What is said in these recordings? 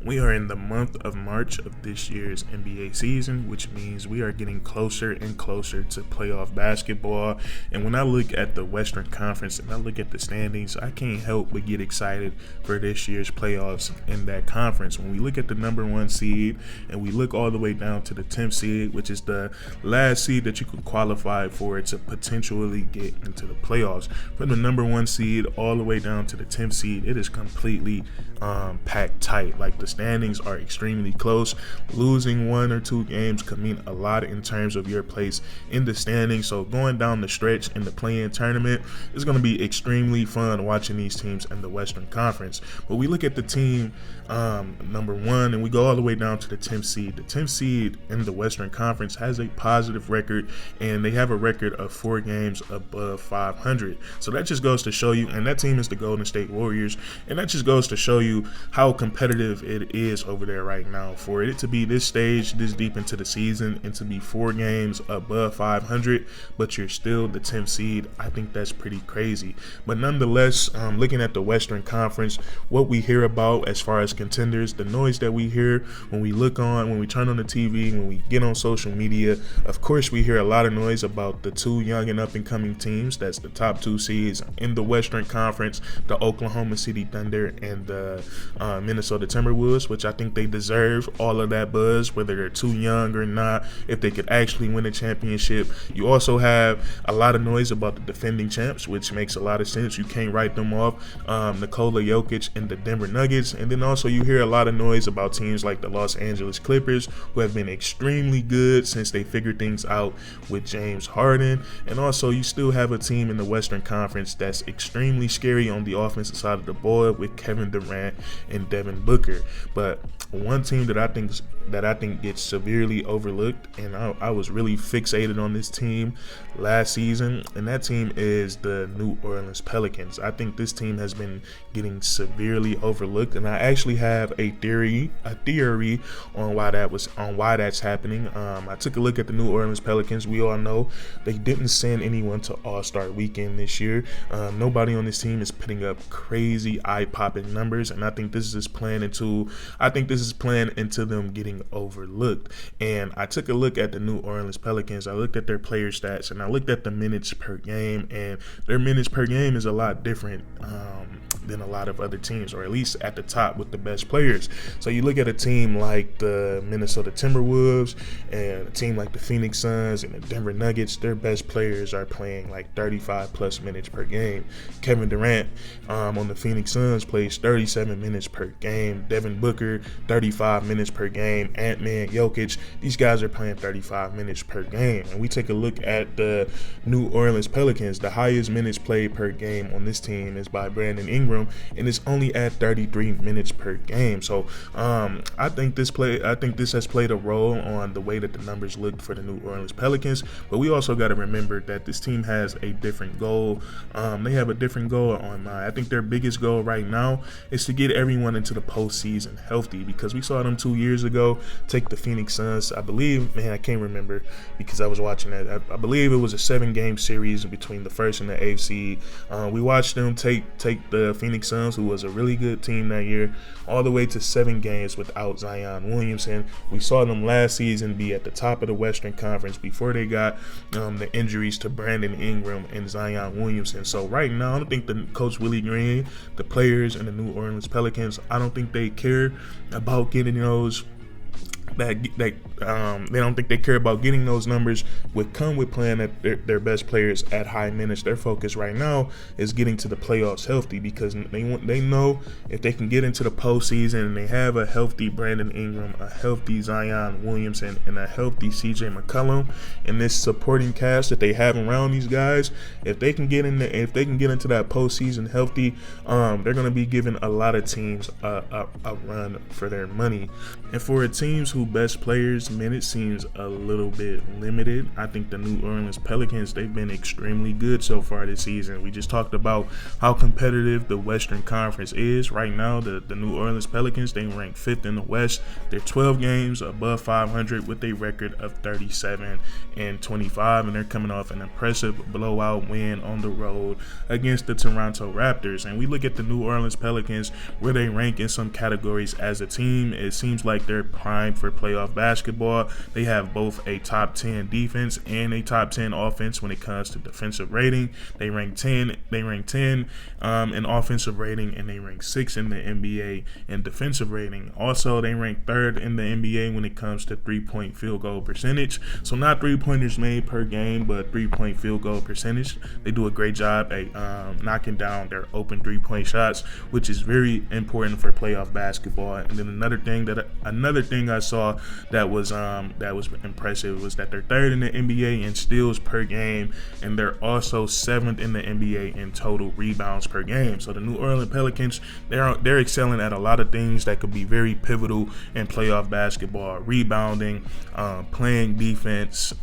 We are in the month of March of this year's NBA season, which means we are getting closer and closer to playoff basketball. And when I look at the Western Conference and I look at the standings, I can't help but get excited for this year's playoffs in that conference. When we look at the number 1 seed and we look all the way down to the 10th seed, which is the last seed that you could qualify for to potentially get into the playoffs. From the number 1 seed all the way down to the 10th seed, it is completely packed tight. Like, the standings are extremely close. Losing 1 or 2 games could mean a lot in terms of your place in the standings. So going down the stretch in the play-in tournament is going to be extremely fun watching these teams in the Western Conference. But we look at the team number 1 and we go all the way down to the 10th seed. The 10th seed in the Western Conference has a positive record, and they have a record of 4 games above 500. So that just goes to show you, and that team is the Golden State Warriors, and that just goes to show you how competitive it is over there right now. For it to be this stage, this deep into the season, and to be 4 games above 500, but you're still the 10th seed, I think that's pretty crazy. But nonetheless, looking at the Western Conference, what we hear about as far as contenders, the noise that we hear when we when we turn on the TV, when we get on social media, of course we hear a lot of noise about the 2 young and up-and-coming teams. That's the top 2 seeds in the Western Conference, the Oklahoma City Thunder and the Minnesota Timberwolves, which I think they deserve all of that buzz, whether they're too young or not, if they could actually win a championship. You also have a lot of noise about the defending champs, which makes a lot of sense. You can't write them off. Nikola Jokic and the Denver Nuggets. And then also you hear a lot of noise about teams like the Los Angeles Clippers, who have been extremely good since they figured things out with James Harden. And also you still have a team in the Western Conference that's extremely scary on the offensive side of the ball with Kevin Durant and Devin Booker. But one team that I think gets severely overlooked, and I was really fixated on this team last season, and that team is the New Orleans Pelicans. I think this team has been getting severely overlooked, and I actually have a theory on why that's happening. I took a look at the New Orleans Pelicans. We all know they didn't send anyone to All-Star Weekend this year. Nobody on this team is putting up crazy eye-popping numbers, and I think this is playing into them getting overlooked. And I took a look at the New Orleans Pelicans. I looked at their player stats, and I looked at the minutes per game, and their minutes per game is a lot different than a lot of other teams, or at least at the top with the best players. So you look at a team like the Minnesota Timberwolves and a team like the Phoenix Suns and the Denver Nuggets, their best players are playing like 35 plus minutes per game. Kevin Durant on the Phoenix Suns plays 37 minutes per game. Devin Booker, 35 minutes per game. Ant-Man, Jokic, these guys are playing 35 minutes per game. And we take a look at the New Orleans Pelicans. The highest minutes played per game on this team is by Brandon Ingram, and it's only at 33 minutes per game. So I think this has played a role on the way that the numbers looked for the New Orleans Pelicans. But we also got to remember that this team has a different goal. They have a different goal on mind. I think their biggest goal right now is to get everyone into the postseason healthy, because we saw them 2 years ago take the Phoenix Suns. I believe, I can't remember because I was watching that. I believe it was a 7-game series between the first and the 8th seed. We watched them take the Phoenix Suns, who was a really good team that year, all the way to 7 games without Zion Williamson. We saw them last season be at the top of the Western Conference before they got the injuries to Brandon Ingram and Zion Williamson. So right now, I don't think the coach Willie Green, the players, and the New Orleans Pelicans, I don't think they care about getting those. They don't think they care about getting those numbers would come with playing at their best players at high minutes. Their focus right now is getting to the playoffs healthy, because they know if they can get into the postseason and they have a healthy Brandon Ingram, a healthy Zion Williamson, and a healthy CJ McCollum, and this supporting cast that they have around these guys, if they can get into that postseason healthy, they're going to be giving a lot of teams a run for their money. And for teams who two best players' minutes seems a little bit limited. I think the New Orleans Pelicans, they've been extremely good so far this season. We just talked about how competitive the Western Conference is. Right now, the New Orleans Pelicans, they rank 5th in the West. They're 12 games above 500 with a record of 37-25, and they're coming off an impressive blowout win on the road against the Toronto Raptors. And we look at the New Orleans Pelicans, where they rank in some categories as a team. It seems like they're primed for playoff basketball. They have both a top 10 defense and a top 10 offense when it comes to defensive rating. They rank 10 in offensive rating, and they rank 6 in the NBA in defensive rating. Also, they rank 3rd in the NBA when it comes to 3-point field goal percentage. So not 3-pointers made per game, but 3-point field goal percentage. They do a great job at knocking down their open 3-point shots, which is very important for playoff basketball. And then another thing I saw that was impressive was that they're 3rd in the NBA in steals per game, and they're also 7th in the NBA in total rebounds per game. So the New Orleans Pelicans, they're excelling at a lot of things that could be very pivotal in playoff basketball: rebounding, playing defense,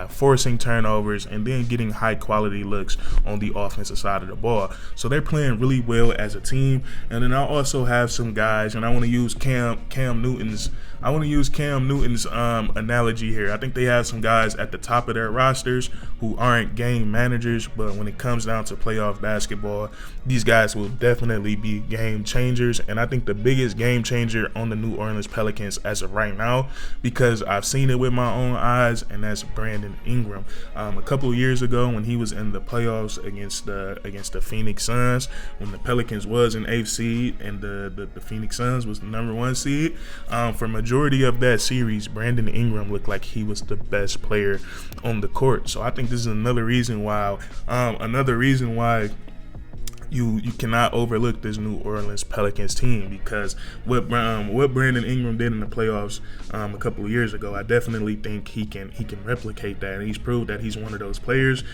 forcing turnovers, and then getting high quality looks on the offensive side of the ball. So they're playing really well as a team. And then I also have some guys, and I want to use Cam Newton's analogy here. I think they have some guys at the top of their rosters who aren't game managers, but when it comes down to playoff basketball, these guys will definitely be game changers. And I think the biggest game changer on the New Orleans Pelicans as of right now, because I've seen it with my own eyes, and that's Brandon Ingram. A couple of years ago, when he was in the playoffs against the Phoenix Suns, when the Pelicans was an 8th seed and the Phoenix Suns was the number 1 seed, for majority of that series, Brandon Ingram looked like he was the best player on the court. So I think this is another reason why you cannot overlook this New Orleans Pelicans team, because what Brandon Ingram did in the playoffs a couple of years ago, I definitely think he can replicate that, and he's proved that he's one of those players.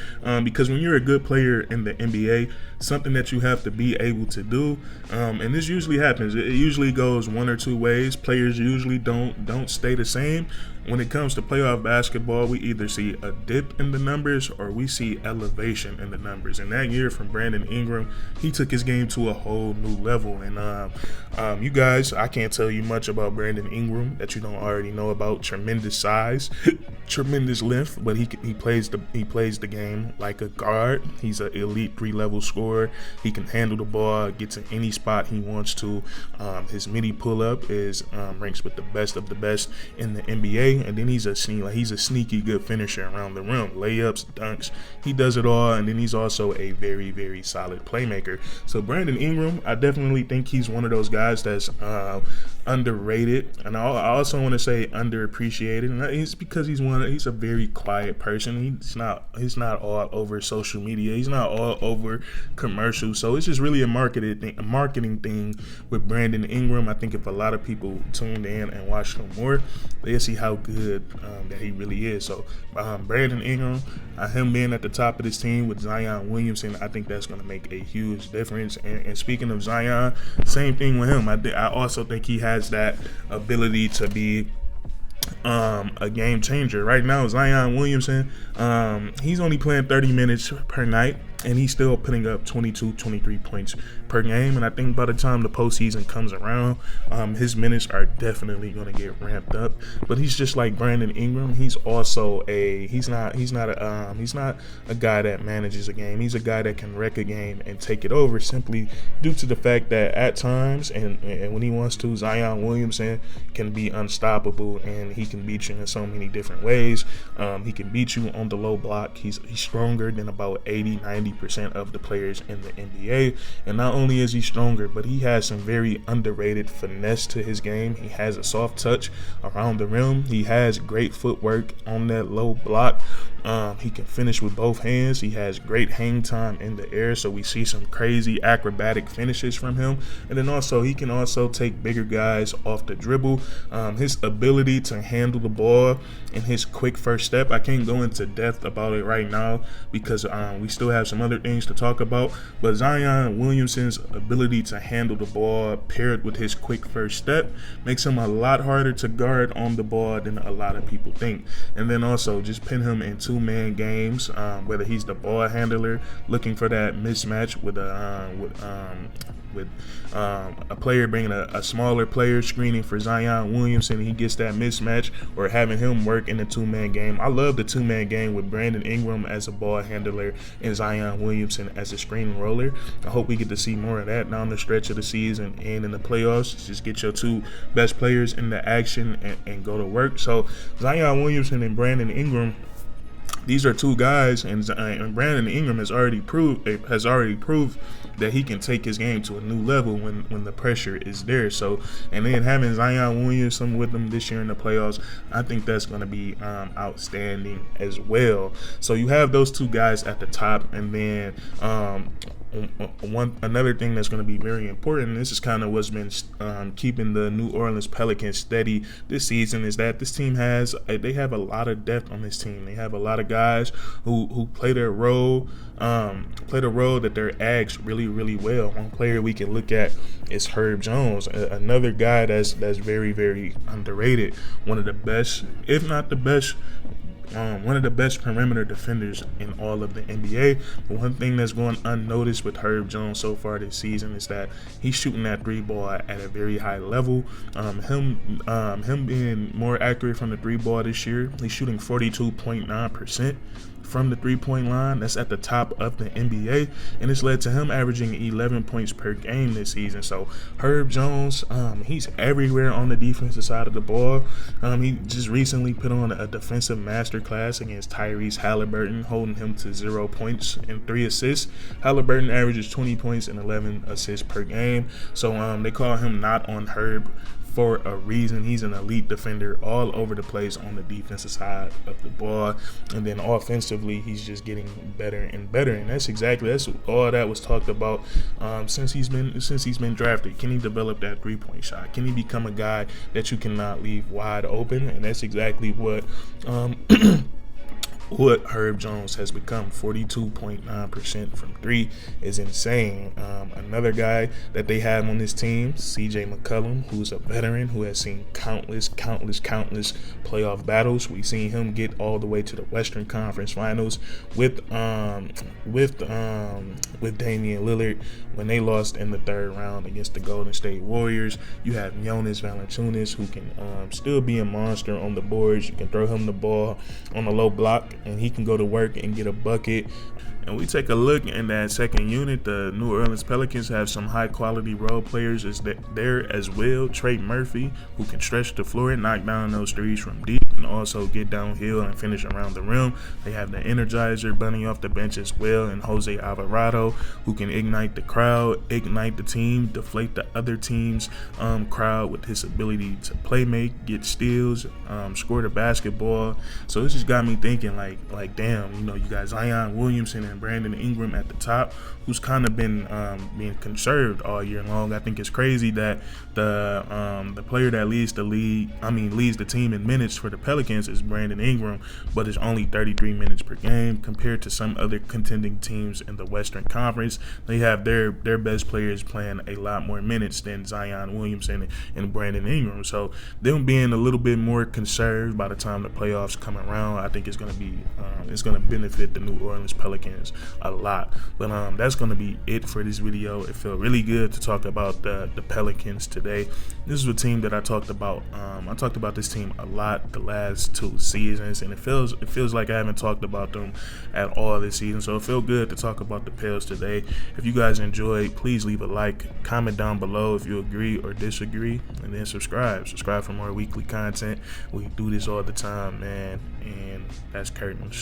Because when you're a good player in the NBA, something that you have to be able to do, and this usually happens. It usually goes one or two ways. Players usually don't stay the same. When it comes to playoff basketball, we either see a dip in the numbers or we see elevation in the numbers. And that year from Brandon Ingram, he took his game to a whole new level. And you guys, I can't tell you much about Brandon Ingram that you don't already know about. Tremendous size, tremendous length, but he plays the game like a guard. He's an elite 3-level scorer. He can handle the ball, gets in any spot he wants to. His midi pull-up ranks with the best of the best in the NBA. And then he's a sneaky good finisher around the rim, layups, dunks. He does it all, and then he's also a very, very solid playmaker. So Brandon Ingram, I definitely think he's one of those guys that's underrated, and I also want to say underappreciated. And it's because he's a very quiet person. He's not all over social media. He's not all over commercials. So it's just really a marketing thing with Brandon Ingram. I think if a lot of people tuned in and watched him more, they'll see how good that he really is. So Brandon Ingram, him being at the top of this team with Zion Williamson, I think that's going to make a huge difference. And speaking of Zion, same thing with him. I also think he has that ability to be a game changer. Right now, Zion Williamson, he's only playing 30 minutes per night, and he's still putting up 22, 23 points per game. And I think by the time the postseason comes around, his minutes are definitely going to get ramped up. But he's just like Brandon Ingram. He's also he's not a guy that manages a game. He's a guy that can wreck a game and take it over, simply due to the fact that at times and when he wants to, Zion Williamson can be unstoppable, and he can beat you in so many different ways. He can beat you on the low block. He's stronger than about 80-90% of the players in the NBA. And not only is he stronger, but he has some very underrated finesse to his game. He has a soft touch around the rim. He has great footwork on that low block. He can finish with both hands. He has great hang time in the air, so we see some crazy acrobatic finishes from him. And then also he can also take bigger guys off the dribble. His ability to handle the ball and his quick first step, I can't go into depth about it right now because we still have some other things to talk about. But Zion Williamson's ability to handle the ball paired with his quick first step makes him a lot harder to guard on the ball than a lot of people think. And then also just pin him in two-man games, whether he's the ball handler looking for that mismatch with a player bringing a smaller player screening for Zion Williamson, he gets that mismatch, or having him work in the two-man game. I love the two-man game with Brandon Ingram as a ball handler and Zion Williamson as a screen roller. I hope we get to see more of that down the stretch of the season and in the playoffs. Just get your two best players in the action and go to work. So Zion Williamson and Brandon Ingram, these are two guys, and Brandon Ingram has already proved that he can take his game to a new level when the pressure is there. So, and then having Zion Williamson with them this year in the playoffs, I think that's going to be outstanding as well. So you have those two guys at the top, and then another thing that's going to be very important, this is kind of what's been keeping the New Orleans Pelicans steady this season, is that this team they have a lot of depth on this team. They have a lot of guys who play their role, that they're asked really well. One player we can look at is Herb Jones, another guy that's very, very underrated. One of the best, if not the best, one of the best perimeter defenders in all of the NBA. But one thing that's going unnoticed with Herb Jones so far this season is that he's shooting that three ball at a very high level. Him being more accurate from the three ball this year, he's shooting 42.9% from the three-point line. That's at the top of the NBA, and it's led to him averaging 11 points per game this season. So Herb Jones, he's everywhere on the defensive side of the ball. He just recently put on a defensive masterclass against Tyrese Halliburton, holding him to 0 points and 3 assists. Halliburton averages 20 points and 11 assists per game. So they call him not on Herb for a reason. He's an elite defender all over the place on the defensive side of the ball, and then offensively he's just getting better and better. And that's all that was talked about since he's been drafted. Can he develop that three-point shot? Can he become a guy that you cannot leave wide open? And that's exactly what what Herb Jones has become. 42.9% from three is insane. Another guy that they have on this team, CJ McCollum, who's a veteran who has seen countless playoff battles. We've seen him get all the way to the Western Conference Finals with Damian Lillard when they lost in the third round against the Golden State Warriors. You have Jonas Valanciunas, who can still be a monster on the boards. You can throw him the ball on a low block, and he can go to work and get a bucket. And we take a look in that second unit, the New Orleans Pelicans have some high-quality role players there as well. Trey Murphy, who can stretch the floor and knock down those threes from deep and also get downhill and finish around the rim. They have the Energizer bunny off the bench as well, and Jose Alvarado, who can ignite the crowd, ignite the team, deflate the other team's crowd with his ability to play make, get steals, score the basketball. So this just got me thinking, like damn, you got Zion Williamson and Brandon Ingram at the top, who's kind of been being conserved all year long. I think it's crazy that the player that leads the team in minutes for the Pelicans is Brandon Ingram, but it's only 33 minutes per game compared to some other contending teams in the Western Conference. They have their best players playing a lot more minutes than Zion Williamson and Brandon Ingram. So them being a little bit more conserved by the time the playoffs come around, I think it's going to benefit the New Orleans Pelicans a lot. But that's going to be it for this video. It felt really good to talk about the Pelicans today. This is a team that I talked about. I talked about this team a lot the last 2 seasons, and it feels like I haven't talked about them at all this season. So it felt good to talk about the Pels today. If you guys enjoyed, please leave a like, comment down below if you agree or disagree, and then subscribe for more weekly content. We do this all the time, man, and that's curtains.